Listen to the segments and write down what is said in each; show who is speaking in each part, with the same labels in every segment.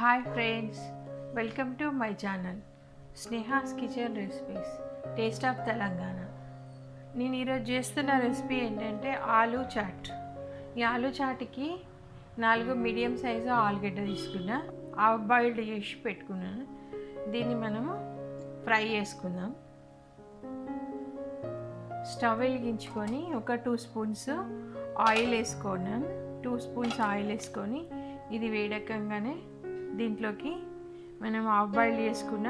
Speaker 1: Hi friends, welcome to my channel Sneha's kitchen recipes taste of Telangana. నేను ఈరోజు చేస్తున్న recipe ఏంటంటే ఆలూ చాట్. ఈ ఆలూ చాట్కి 4 మీడియం సైజు ఆలుగడ్డ తీసుకున్నా, హాఫ్ బాయిల్డ్ చేసి పెట్టుకున్నాను. దీన్ని మనము ఫ్రై చేసుకుందాం. స్టవ్ వెలిగించుకొని ఒక 2 స్పూన్స్ ఆయిల్ వేసుకున్నాను. 2 స్పూన్స్ ఆయిల్ వేసుకొని ఇది వేడెక్కగానే దీంట్లోకి మనం హాఫ్ బాయిల్ చేసుకున్న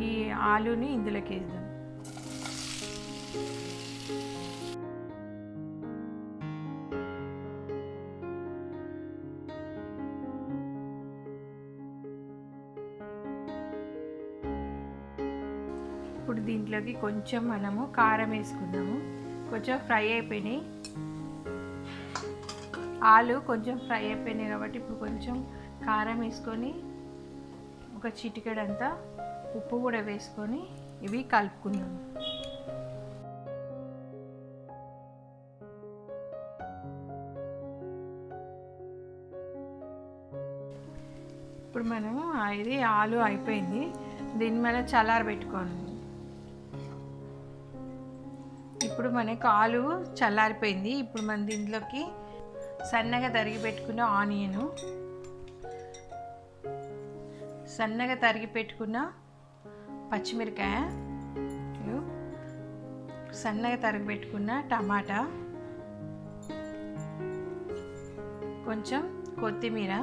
Speaker 1: ఈ ఆలూని ఇందులోకి వేద్దాం. ఇప్పుడు దీంట్లోకి కొంచెం మనము కారం వేసుకుందాము. కొంచెం ఫ్రై అయిపోయినాయి, ఆలు కొంచెం ఫ్రై అయిపోయినాయి కాబట్టి ఇప్పుడు కొంచెం కారం వేసుకొని ఒక చిటికెడంతా ఉప్పు కూడా వేసుకొని ఇవి కలుపుకుందాం. ఇప్పుడు మనము ఇది ఆలు అయిపోయింది, దీన్ని మనం చల్లారబెట్టుకోండి. ఇప్పుడు మనకు ఆలు చల్లారిపోయింది. ఇప్పుడు మనం దీంట్లోకి సన్నగా తరిగి పెట్టుకున్న ఆనియను, సన్నగా తరిగి పెట్టుకున్న పచ్చిమిరకాయ, సన్నగా తరిగి పెట్టుకున్న టమాటా, కొంచెం కొత్తిమీర,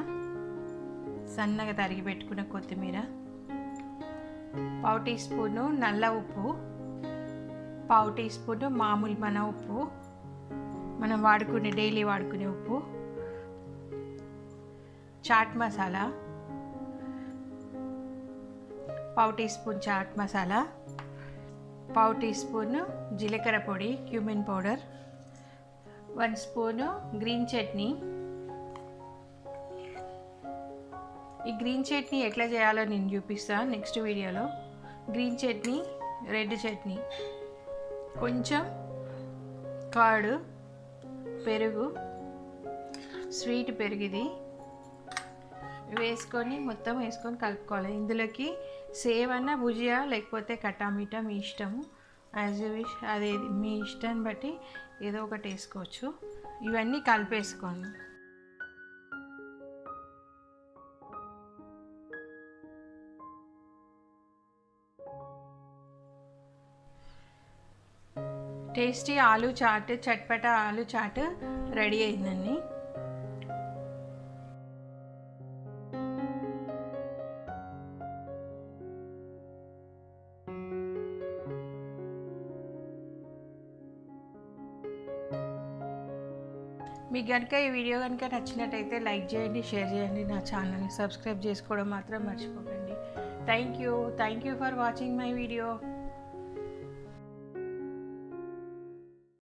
Speaker 1: సన్నగా తరిగి పెట్టుకున్న కొత్తిమీర, 1/2 టీ స్పూను నల్ల ఉప్పు, 1/2 టీ స్పూను మామూలు మన ఉప్పు, మనం వాడుకునే డైలీ వాడుకునే ఉప్పు, chaat masala 1/2 teaspoon chaat masala, 1/2 teaspoon జీలకర్ర పొడి cumin powder, 1 spoon green chutney. ఈ గ్రీన్ చట్నీ ఎట్లా చేయాలో నేను చూపిస్తాను నెక్స్ట్ వీడియోలో. గ్రీన్ చట్నీ, రెడ్ చట్నీ, కొంచెం కర్డ్, పెరుగు, స్వీట్ పెరుగు ఇది వేసుకొని మొత్తం వేసుకొని కలుపుకోవాలి. ఇందులోకి సేవ్ అన్న భుజియా లేకపోతే కట్టామీట మీ ఇష్టము, యాజ్ యూ విష్, అది మీ ఇష్టాన్ని బట్టి ఏదో ఒకటి వేసుకోవచ్చు. ఇవన్నీ కలిపేసుకోండి. టేస్టీ ఆలూ చాట్, చట్పట ఆలూ చాట్ రెడీ అయిందండి. మీకు కనుక ఈ వీడియో కనుక నచ్చినట్టయితే లైక్ చేయండి, షేర్ చేయండి, నా ఛానల్ని సబ్స్క్రైబ్ చేసుకోవడం మాత్రం మర్చిపోకండి. Thank you for watching my video.